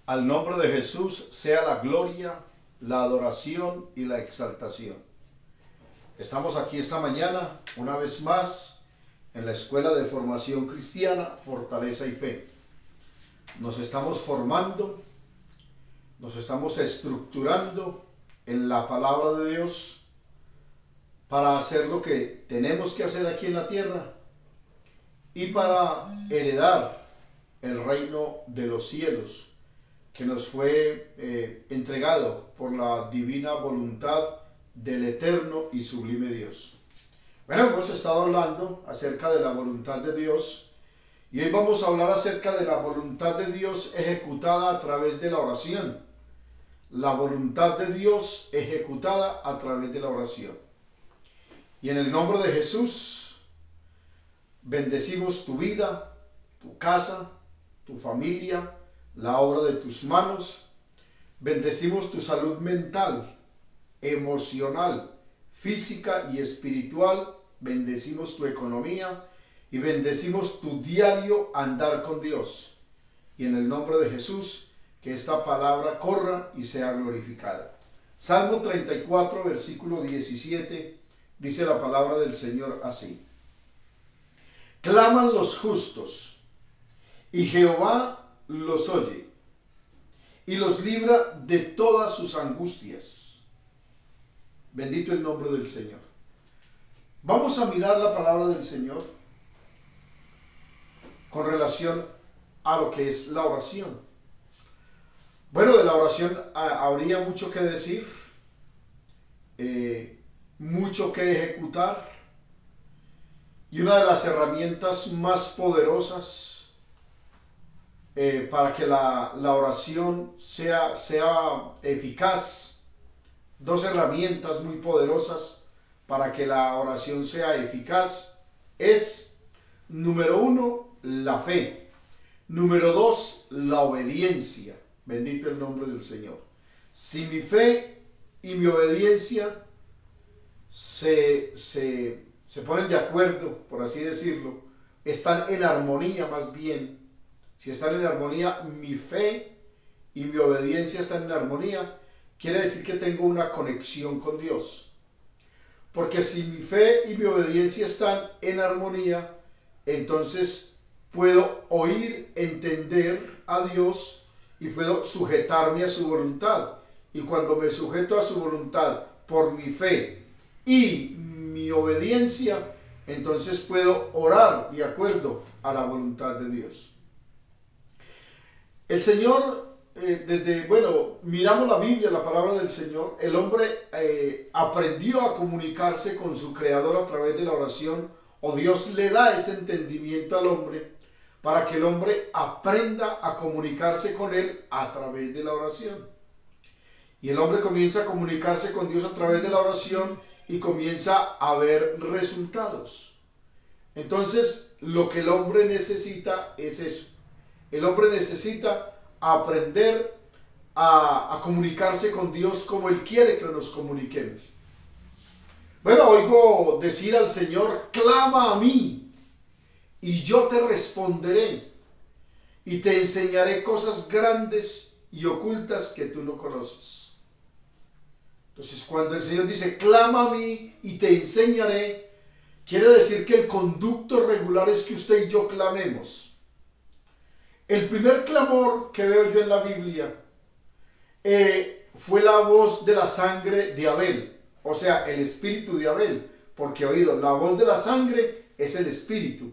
Al nombre de Jesús sea la gloria, la adoración y la exaltación. Estamos aquí esta mañana, una vez más, en la Escuela de Formación Cristiana, Fortaleza y Fe. Nos estamos formando, nos estamos estructurando en la palabra de Dios para hacer lo que tenemos que hacer aquí en la tierra y para heredar el reino de los cielos que nos fue entregado por la divina voluntad del eterno y sublime Dios. Bueno, hemos estado hablando acerca de la voluntad de Dios y hoy vamos a hablar acerca de la voluntad de Dios ejecutada a través de la oración. La voluntad de Dios ejecutada a través de la oración. Y en el nombre de Jesús, bendecimos tu vida, tu casa, tu familia, la obra de tus manos. Bendecimos tu salud mental, emocional, física y espiritual. Bendecimos tu economía y bendecimos tu diario andar con Dios. Y en el nombre de Jesús, que esta palabra corra y sea glorificada. Salmo 34, versículo 17, dice la palabra del Señor así: claman los justos, y Jehová los oye, y los libra de todas sus angustias. Bendito el nombre del Señor. Vamos a mirar la palabra del Señor con relación a lo que es la oración. Bueno, de la oración habría mucho que decir, mucho que ejecutar, y una de las herramientas más poderosas para que la oración sea eficaz, dos herramientas muy poderosas para que la oración sea eficaz es, número uno, la fe, número dos, la obediencia. Bendito el nombre del Señor. Si mi fe y mi obediencia se ponen de acuerdo, por así decirlo, están en armonía más bien. Si están en armonía, mi fe y mi obediencia están en armonía, quiere decir que tengo una conexión con Dios. Porque si mi fe y mi obediencia están en armonía, entonces puedo oír, entender a Dios y puedo sujetarme a su voluntad. Y cuando me sujeto a su voluntad por mi fe y mi obediencia, entonces puedo orar de acuerdo a la voluntad de Dios. El Señor, miramos la Biblia, la palabra del Señor, el hombre aprendió a comunicarse con su Creador a través de la oración, o Dios le da ese entendimiento al hombre para que el hombre aprenda a comunicarse con Él a través de la oración. Y el hombre comienza a comunicarse con Dios a través de la oración y comienza a ver resultados. Entonces, lo que el hombre necesita es eso. El hombre necesita aprender a comunicarse con Dios como Él quiere que nos comuniquemos. Bueno, oigo decir al Señor: clama a mí y yo te responderé y te enseñaré cosas grandes y ocultas que tú no conoces. Entonces, cuando el Señor dice clama a mí y te enseñaré, quiere decir que el conducto regular es que usted y yo clamemos. El primer clamor que veo yo en la Biblia fue la voz de la sangre de Abel, o sea, el espíritu de Abel, porque oído, la voz de la sangre es el espíritu.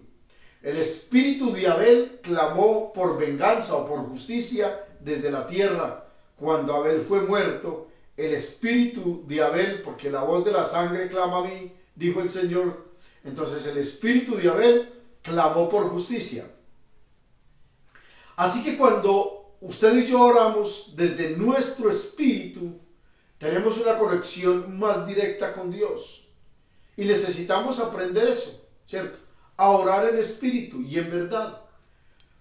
El espíritu de Abel clamó por venganza o por justicia desde la tierra. Cuando Abel fue muerto, el espíritu de Abel, porque la voz de la sangre clama a mí, dijo el Señor, entonces el espíritu de Abel clamó por justicia. Así que cuando usted y yo oramos desde nuestro espíritu, tenemos una conexión más directa con Dios. Y necesitamos aprender eso, ¿cierto? A orar en espíritu y en verdad.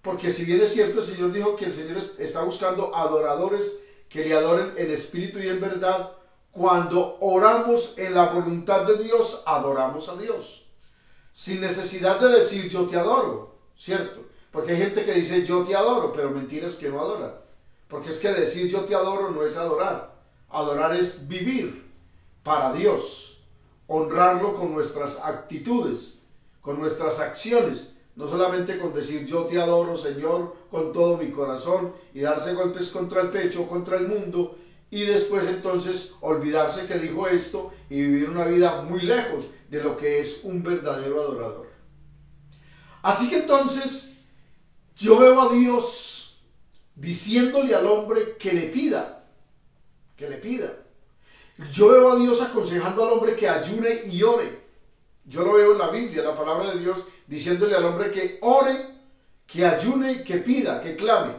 Porque si bien es cierto, el Señor dijo que el Señor está buscando adoradores que le adoren en espíritu y en verdad, cuando oramos en la voluntad de Dios, adoramos a Dios. Sin necesidad de decir yo te adoro, ¿cierto? Porque hay gente que dice yo te adoro, pero mentiras que no adora. Porque es que decir yo te adoro no es adorar. Adorar es vivir para Dios, honrarlo con nuestras actitudes, con nuestras acciones, no solamente con decir yo te adoro, Señor, con todo mi corazón, y darse golpes contra el pecho, contra el mundo, y después entonces olvidarse que dijo esto y vivir una vida muy lejos de lo que es un verdadero adorador. Así que entonces yo veo a Dios diciéndole al hombre que le pida, que le pida. Yo veo a Dios aconsejando al hombre que ayune y ore. Yo lo veo en la Biblia, la palabra de Dios, diciéndole al hombre que ore, que ayune, que pida, que clame.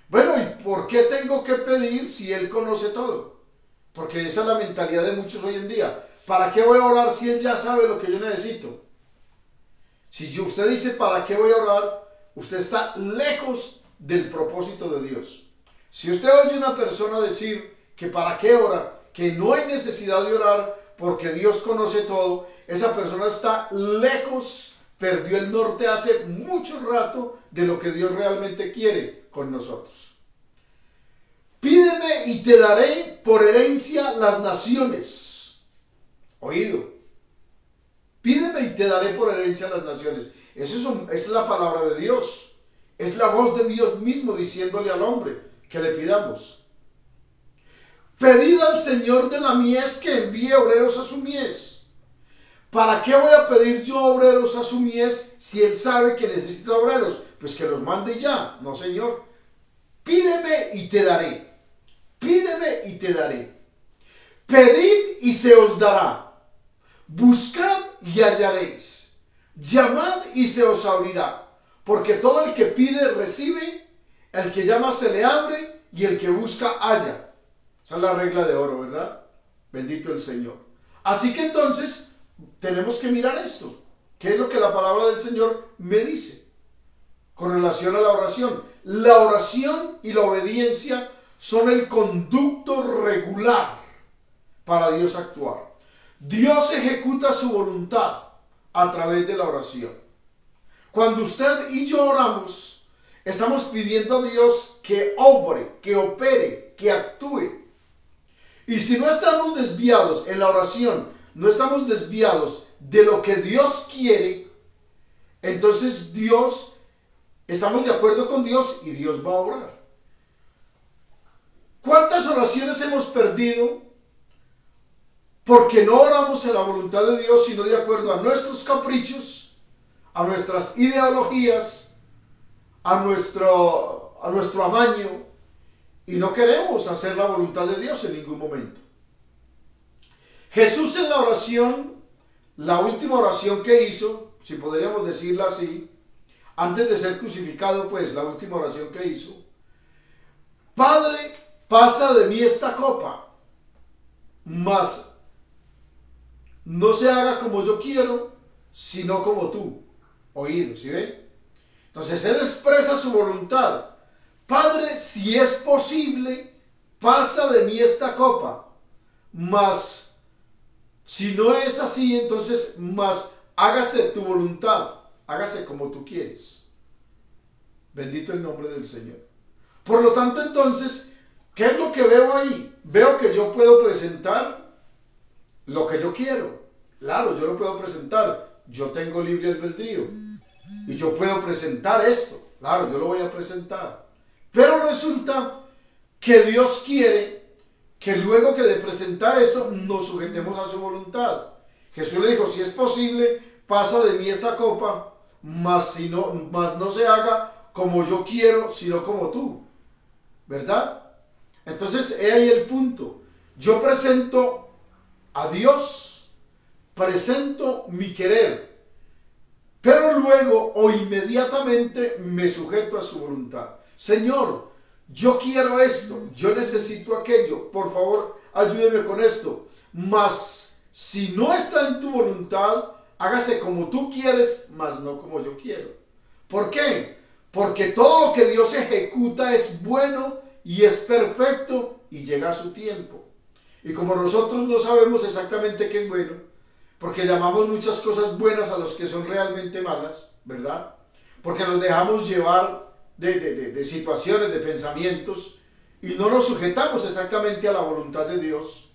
Bueno, ¿y por qué tengo que pedir si Él conoce todo? Porque esa es la mentalidad de muchos hoy en día. ¿Para qué voy a orar si Él ya sabe lo que yo necesito? Si usted dice ¿para qué voy a orar?, usted está lejos del propósito de Dios. Si usted oye a una persona decir que ¿para qué ora?, que no hay necesidad de orar porque Dios conoce todo, esa persona está lejos, perdió el norte hace mucho rato de lo que Dios realmente quiere con nosotros. Pídeme y te daré por herencia las naciones. Oído. Pídeme y te daré por herencia las naciones. Eso es la palabra de Dios. Es la voz de Dios mismo diciéndole al hombre que le pidamos. Pedid al Señor de la mies que envíe obreros a su mies. ¿Para qué voy a pedir yo obreros a su mies si Él sabe que necesita obreros? Pues que los mande ya. No, Señor. Pídeme y te daré. Pídeme y te daré. Pedid y se os dará. Buscad y hallaréis. Llamad y se os abrirá. Porque todo el que pide recibe, el que llama se le abre y el que busca halla. Esa es la regla de oro, ¿verdad? Bendito el Señor. Así que entonces tenemos que mirar esto. ¿Qué es lo que la palabra del Señor me dice con relación a la oración? La oración y la obediencia son el conducto regular para Dios actuar. Dios ejecuta su voluntad a través de la oración. Cuando usted y yo oramos, estamos pidiendo a Dios que obre, que opere, que actúe. Y si no estamos desviados en la oración, no estamos desviados de lo que Dios quiere, entonces estamos de acuerdo con Dios y Dios va a orar. ¿Cuántas oraciones hemos perdido porque no oramos en la voluntad de Dios, sino de acuerdo a nuestros caprichos, a nuestras ideologías, a nuestro amaño, y no queremos hacer la voluntad de Dios en ningún momento? Jesús en la oración, la última oración que hizo, si podríamos decirla así, antes de ser crucificado, pues la última oración que hizo: Padre, pasa de mí esta copa, mas no se haga como yo quiero, sino como tú. Oído, ¿sí ven? Entonces Él expresa su voluntad. Padre, si es posible, pasa de mí esta copa, mas si no es así, entonces mas hágase tu voluntad, hágase como tú quieres. Bendito el nombre del Señor. Por lo tanto, entonces, ¿qué es lo que veo ahí? Veo que yo puedo presentar lo que yo quiero. Claro, yo lo puedo presentar. Yo tengo libre albedrío. Y yo puedo presentar esto. Claro, yo lo voy a presentar. Pero resulta que Dios quiere que luego que de presentar eso nos sujetemos a su voluntad. Jesús le dijo: si es posible, pasa de mí esta copa, mas no se haga como yo quiero, sino como tú. ¿Verdad? Entonces, he ahí el punto. Yo presento a Dios, presento mi querer, pero luego o inmediatamente me sujeto a su voluntad. Señor, yo quiero esto, yo necesito aquello, por favor, ayúdeme con esto. Mas si no está en tu voluntad, hágase como tú quieres, mas no como yo quiero. ¿Por qué? Porque todo lo que Dios ejecuta es bueno y es perfecto y llega a su tiempo. Y como nosotros no sabemos exactamente qué es bueno, porque llamamos muchas cosas buenas a las que son realmente malas, ¿verdad? Porque nos dejamos llevar de situaciones, de pensamientos, y no nos sujetamos exactamente a la voluntad de Dios.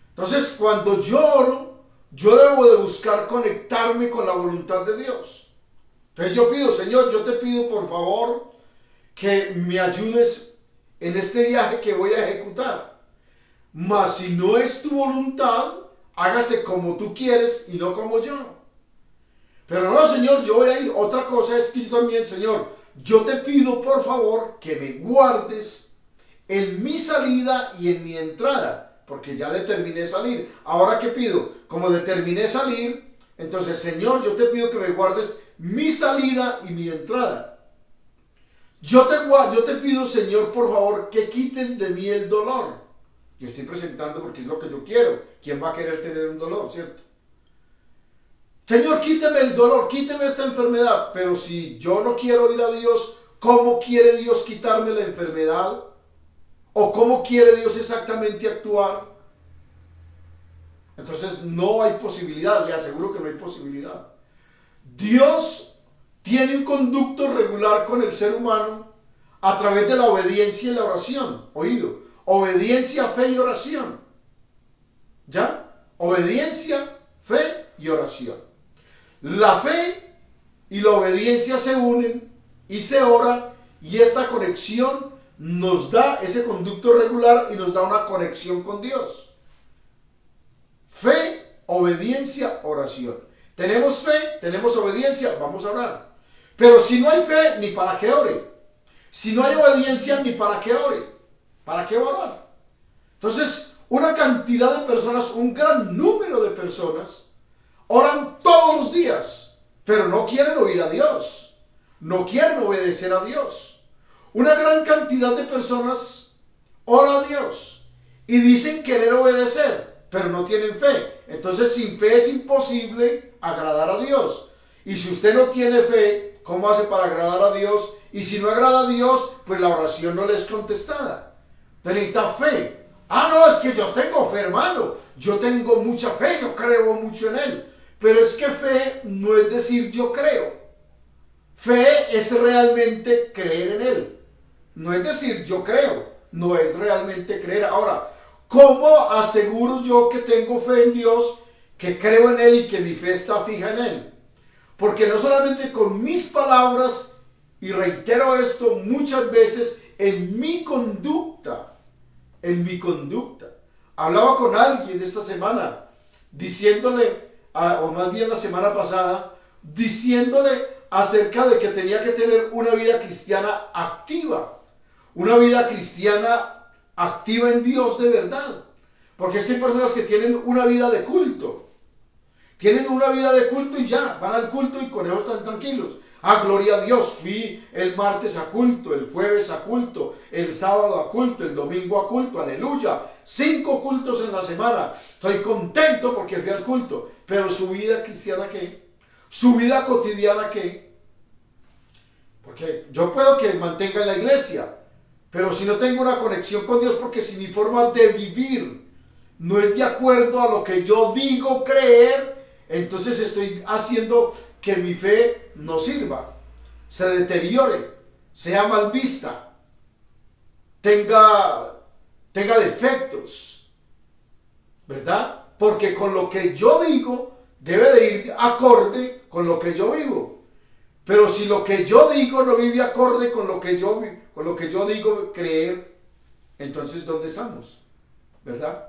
Entonces, cuando yo oro, yo debo de buscar conectarme con la voluntad de Dios. Entonces yo pido, Señor, yo te pido por favor que me ayudes en este viaje que voy a ejecutar. Mas si no es tu voluntad, hágase como tú quieres y no como yo. Pero no, Señor, yo voy a ir. Otra cosa es que yo también, Señor, yo te pido por favor que me guardes en mi salida y en mi entrada, porque ya determiné salir. Ahora, ¿qué pido? Como determiné salir, entonces, Señor, yo te pido que me guardes mi salida y mi entrada. Yo te pido, Señor, por favor, que quites de mí el dolor. Yo estoy presentando porque es lo que yo quiero. ¿Quién va a querer tener un dolor, cierto? Señor, quíteme el dolor, quíteme esta enfermedad. Pero si yo no quiero ir a Dios, ¿cómo quiere Dios quitarme la enfermedad? ¿O cómo quiere Dios exactamente actuar? Entonces no hay posibilidad, le aseguro que no hay posibilidad. Dios tiene un conducto regular con el ser humano a través de la obediencia y la oración. Oído, obediencia, fe y oración. ¿Ya? Obediencia, fe y oración. La fe y la obediencia se unen y se ora, y esta conexión nos da ese conducto regular y nos da una conexión con Dios. Fe, obediencia, oración. Tenemos fe, tenemos obediencia, vamos a orar. Pero si no hay fe, ni para qué ore. Si no hay obediencia, ni para qué ore. ¿Para qué orar? Entonces, una cantidad de personas, un gran número de personas, oran todos los días, pero no quieren oír a Dios. No quieren obedecer a Dios. Una gran cantidad de personas oran a Dios y dicen querer obedecer, pero no tienen fe. Entonces, sin fe es imposible agradar a Dios. Y si usted no tiene fe, ¿cómo hace para agradar a Dios? Y si no agrada a Dios, pues la oración no le es contestada. Necesita fe. Ah, no, es que yo tengo fe, hermano. Yo tengo mucha fe, yo creo mucho en Él. Pero es que fe no es decir yo creo. Fe es realmente creer en Él. No es decir yo creo. No es realmente creer. Ahora, ¿cómo aseguro yo que tengo fe en Dios, que creo en Él y que mi fe está fija en Él? Porque no solamente con mis palabras, y reitero esto muchas veces, en mi conducta. Hablaba con alguien esta semana, diciéndole, o más bien la semana pasada, diciéndole acerca de que tenía que tener una vida cristiana activa. Una vida cristiana activa en Dios de verdad. Porque es que hay personas que tienen una vida de culto. Tienen una vida de culto y ya, van al culto y con ellos están tranquilos. Ah, gloria a Dios, fui el martes a culto, el jueves a culto, el sábado a culto, el domingo a culto, aleluya. 5 cultos en la semana. Estoy contento porque fui al culto. Pero su vida cristiana, ¿qué? Su vida cotidiana, ¿qué? Porque yo puedo que mantenga en la iglesia, pero si no tengo una conexión con Dios, porque si mi forma de vivir no es de acuerdo a lo que yo digo creer, entonces estoy haciendo que mi fe no sirva, se deteriore, sea mal vista, tenga defectos, ¿verdad? Porque con lo que yo digo debe de ir acorde con lo que yo vivo. Pero si lo que yo digo no vive acorde con lo que yo digo creer, entonces ¿dónde estamos? ¿Verdad?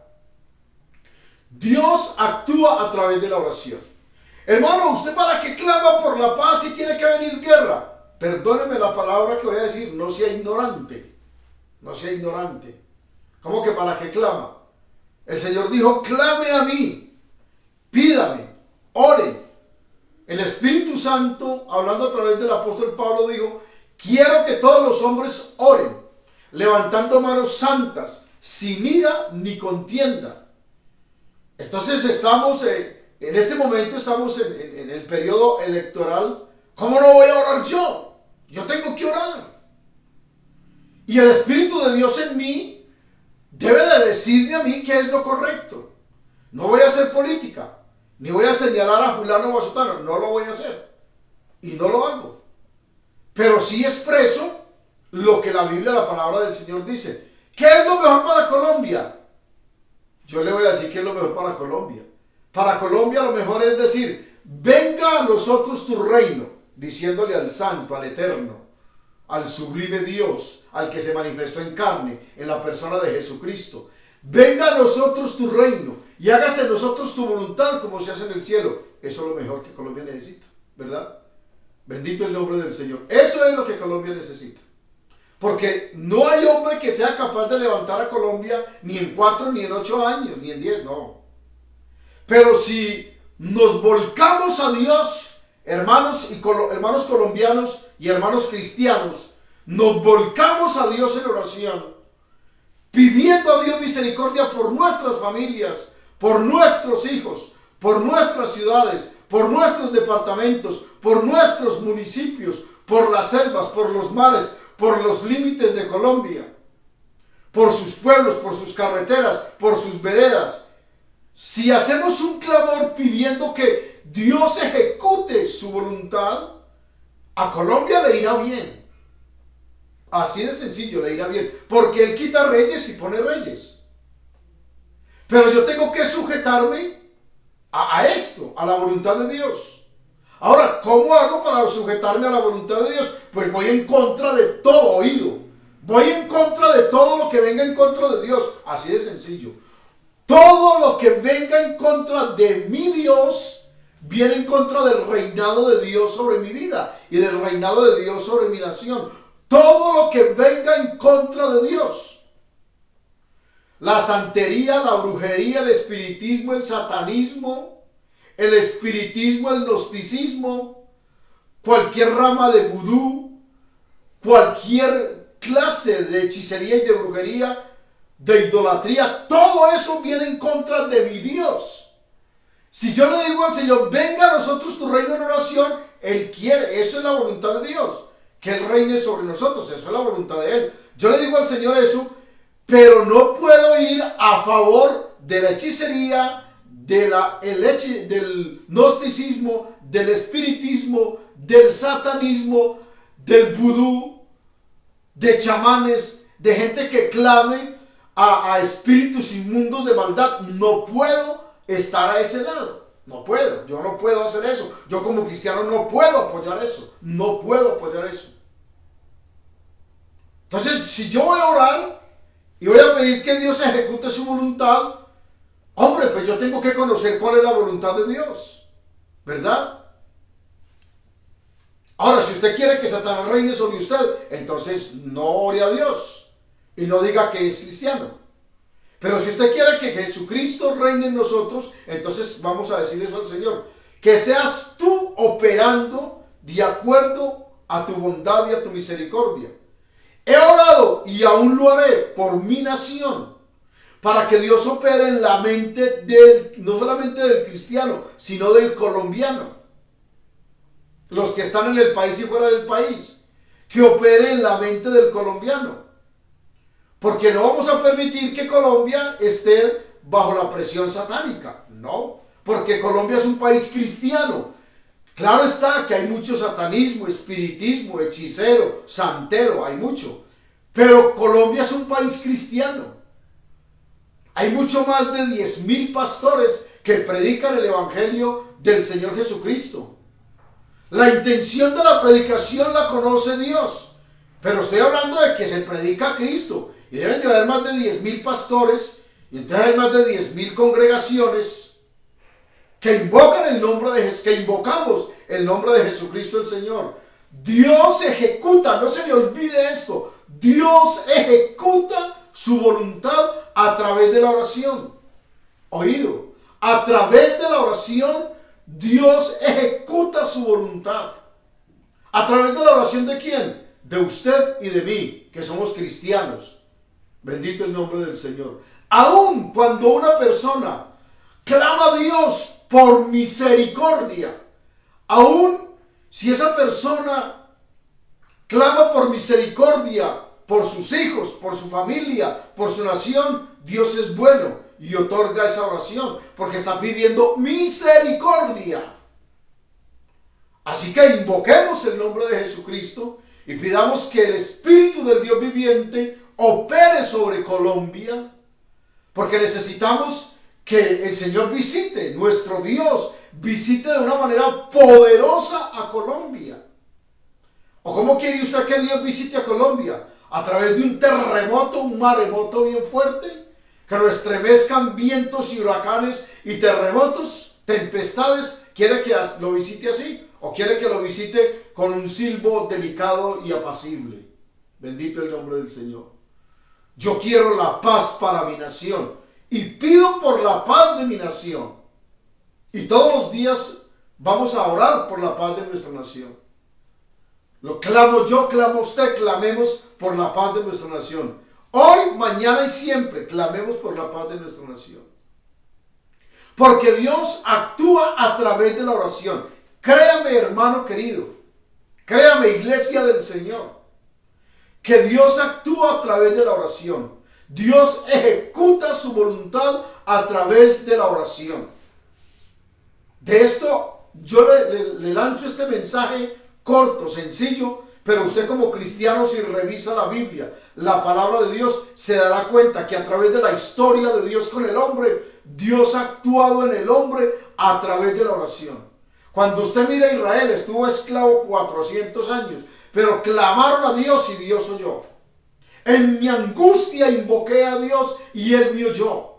Dios actúa a través de la oración. Hermano, ¿usted para qué clama por la paz si tiene que venir guerra? Perdóneme la palabra que voy a decir, no sea ignorante. No sea ignorante. ¿Cómo que para qué clama? El Señor dijo, clame a mí, pídame, ore. El Espíritu Santo, hablando a través del apóstol Pablo, dijo, quiero que todos los hombres oren, levantando manos santas, sin ira ni contienda. Entonces estamos, en este momento estamos en el periodo electoral. ¿Cómo no voy a orar yo? Yo tengo que orar. Y el Espíritu de Dios en mí debe de decirme a mí qué es lo correcto. No voy a hacer política, ni voy a señalar a fulano o a sutano, no lo voy a hacer. Y no lo hago. pero sí expreso lo que la Biblia, la palabra del Señor dice. ¿Qué es lo mejor para Colombia? Yo le voy a decir qué es lo mejor para Colombia. Para Colombia lo mejor es decir, venga a nosotros tu reino, diciéndole al Santo, al Eterno, al sublime Dios, al que se manifestó en carne, en la persona de Jesucristo. Venga a nosotros tu reino y hágase en nosotros tu voluntad como se hace en el cielo. Eso es lo mejor que Colombia necesita, ¿verdad? Bendito el nombre del Señor. Eso es lo que Colombia necesita. Porque no hay hombre que sea capaz de levantar a Colombia ni en 4, ni en 8 años, ni en 10, no. Pero si nos volcamos a Dios, hermanos colombianos y hermanos cristianos, nos volcamos a Dios en oración, pidiendo a Dios misericordia por nuestras familias, por nuestros hijos, por nuestras ciudades, por nuestros departamentos, por nuestros municipios, por las selvas, por los mares, por los límites de Colombia, por sus pueblos, por sus carreteras, por sus veredas. Si hacemos un clamor pidiendo que Dios ejecute su voluntad, a Colombia le irá bien. Así de sencillo, le irá bien. Porque Él quita reyes y pone reyes. Pero yo tengo que sujetarme a esto, a la voluntad de Dios. Ahora, ¿cómo hago para sujetarme a la voluntad de Dios? Pues voy en contra de todo, oído. Voy en contra de todo lo que venga en contra de Dios. Así de sencillo. Todo lo que venga en contra de mi Dios, viene en contra del reinado de Dios sobre mi vida y del reinado de Dios sobre mi nación. Todo lo que venga en contra de Dios. La santería, la brujería, el espiritismo, el satanismo, el espiritismo, el gnosticismo, cualquier rama de vudú, cualquier clase de hechicería y de brujería, de idolatría, todo eso viene en contra de mi Dios. Si yo le digo al Señor, venga a nosotros tu reino en oración, Él quiere, eso es la voluntad de Dios, que Él reine sobre nosotros, eso es la voluntad de Él. Yo le digo al Señor eso, pero no puedo ir a favor de la hechicería, del gnosticismo, del espiritismo, del satanismo, del vudú, de chamanes, de gente que clame a espíritus inmundos de maldad. No puedo estar a ese lado. No puedo. Yo no puedo hacer eso. Yo como cristiano no puedo apoyar eso. No puedo apoyar eso. Entonces, si yo voy a orar y voy a pedir que Dios ejecute su voluntad, hombre, pues yo tengo que conocer cuál es la voluntad de Dios, ¿verdad? Ahora, si usted quiere que Satanás reine sobre usted, entonces no ore a Dios y no diga que es cristiano. Pero si usted quiere que Jesucristo reine en nosotros, entonces vamos a decir eso al Señor. Que seas tú operando de acuerdo a tu bondad y a tu misericordia. He orado y aún lo haré por mi nación, para que Dios opere en la mente no solamente del cristiano, sino del colombiano. Los que están en el país y fuera del país, que opere en la mente del colombiano. Porque no vamos a permitir que Colombia esté bajo la presión satánica. No, porque Colombia es un país cristiano. Claro está que hay mucho satanismo, espiritismo, hechicero, santero, hay mucho. Pero Colombia es un país cristiano. Hay mucho más de 10,000 pastores que predican el evangelio del Señor Jesucristo. La intención de la predicación la conoce Dios. Pero estoy hablando de que se predica a Cristo. Y deben de haber más de 10,000 pastores. Y entonces hay más de 10,000 congregaciones que invocan el nombre de Jesús, que invocamos el nombre de Jesucristo el Señor. Dios ejecuta, no se le olvide esto, Dios ejecuta su voluntad a través de la oración. Oído, a través de la oración Dios ejecuta su voluntad. ¿A través de la oración de quién? De usted y de mí, que somos cristianos. Bendito el nombre del Señor. Aun cuando una persona clama a Dios por misericordia, aun si esa persona clama por misericordia por sus hijos, por su familia, por su nación, Dios es bueno y otorga esa oración porque está pidiendo misericordia. Así que invoquemos el nombre de Jesucristo y pidamos que el Espíritu del Dios viviente opere sobre Colombia, porque necesitamos que el Señor visite, nuestro Dios visite de una manera poderosa a Colombia. ¿O cómo quiere usted que Dios visite a Colombia? A través de un terremoto, un maremoto bien fuerte, que nos estremezcan vientos y huracanes y terremotos, tempestades. ¿Quiere que lo visite así? ¿O quiere que lo visite con un silbo delicado y apacible? Bendito el nombre del Señor. Yo quiero la paz para mi nación y pido por la paz de mi nación. Y todos los días vamos a orar por la paz de nuestra nación. Lo clamo yo, clamo usted, clamemos por la paz de nuestra nación. Hoy, mañana y siempre clamemos por la paz de nuestra nación. Porque Dios actúa a través de la oración. Créame, hermano querido, créame, iglesia del Señor, que Dios actúa a través de la oración. Dios ejecuta su voluntad a través de la oración. De esto yo le lanzo este mensaje corto, sencillo, pero usted como cristiano, si revisa la Biblia, la palabra de Dios, se dará cuenta que a través de la historia de Dios con el hombre, Dios ha actuado en el hombre a través de la oración. Cuando usted mira a Israel, estuvo esclavo 400 años, pero clamaron a Dios y Dios oyó. En mi angustia invoqué a Dios y Él me oyó.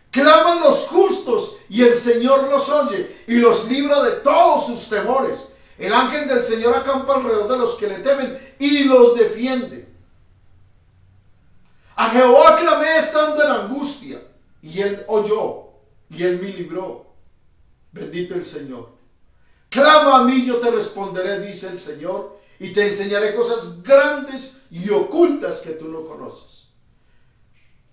Claman los justos y el Señor los oye y los libra de todos sus temores. El ángel del Señor acampa alrededor de los que le temen y los defiende. A Jehová clamé estando en angustia y Él oyó y Él me libró. Bendito el Señor. Clama a mí, yo te responderé, dice el Señor, y te enseñaré cosas grandes y ocultas que tú no conoces.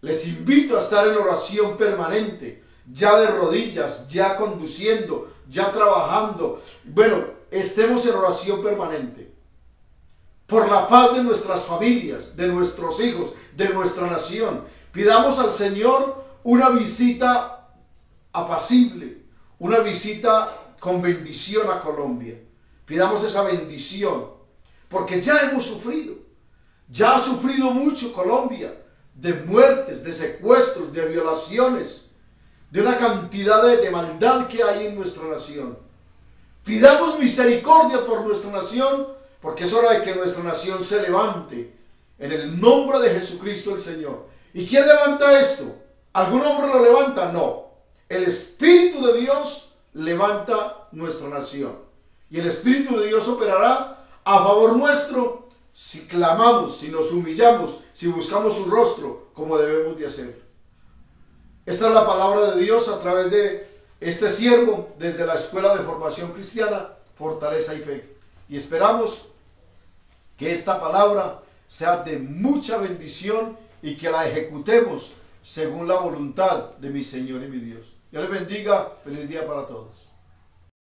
Les invito a estar en oración permanente, ya de rodillas, ya conduciendo, ya trabajando. Bueno, estemos en oración permanente. Por la paz de nuestras familias, de nuestros hijos, de nuestra nación. Pidamos al Señor una visita apacible, una visita con bendición a Colombia. Pidamos esa bendición, porque ya hemos sufrido. Ya ha sufrido mucho Colombia, de muertes, de secuestros, de violaciones, de una cantidad de maldad que hay en nuestra nación. Pidamos misericordia por nuestra nación, porque es hora de que nuestra nación se levante en el nombre de Jesucristo el Señor. ¿Y quién levanta esto? ¿Algún hombre lo levanta? No. El Espíritu de Dios levanta nuestra nación. Y el Espíritu de Dios operará a favor nuestro si clamamos, si nos humillamos, si buscamos su rostro, como debemos de hacer. Esta es la palabra de Dios a través de este siervo desde la Escuela de Formación Cristiana, Fortaleza y Fe. Y esperamos que esta palabra sea de mucha bendición y que la ejecutemos según la voluntad de mi Señor y mi Dios. Dios les bendiga. Feliz día para todos.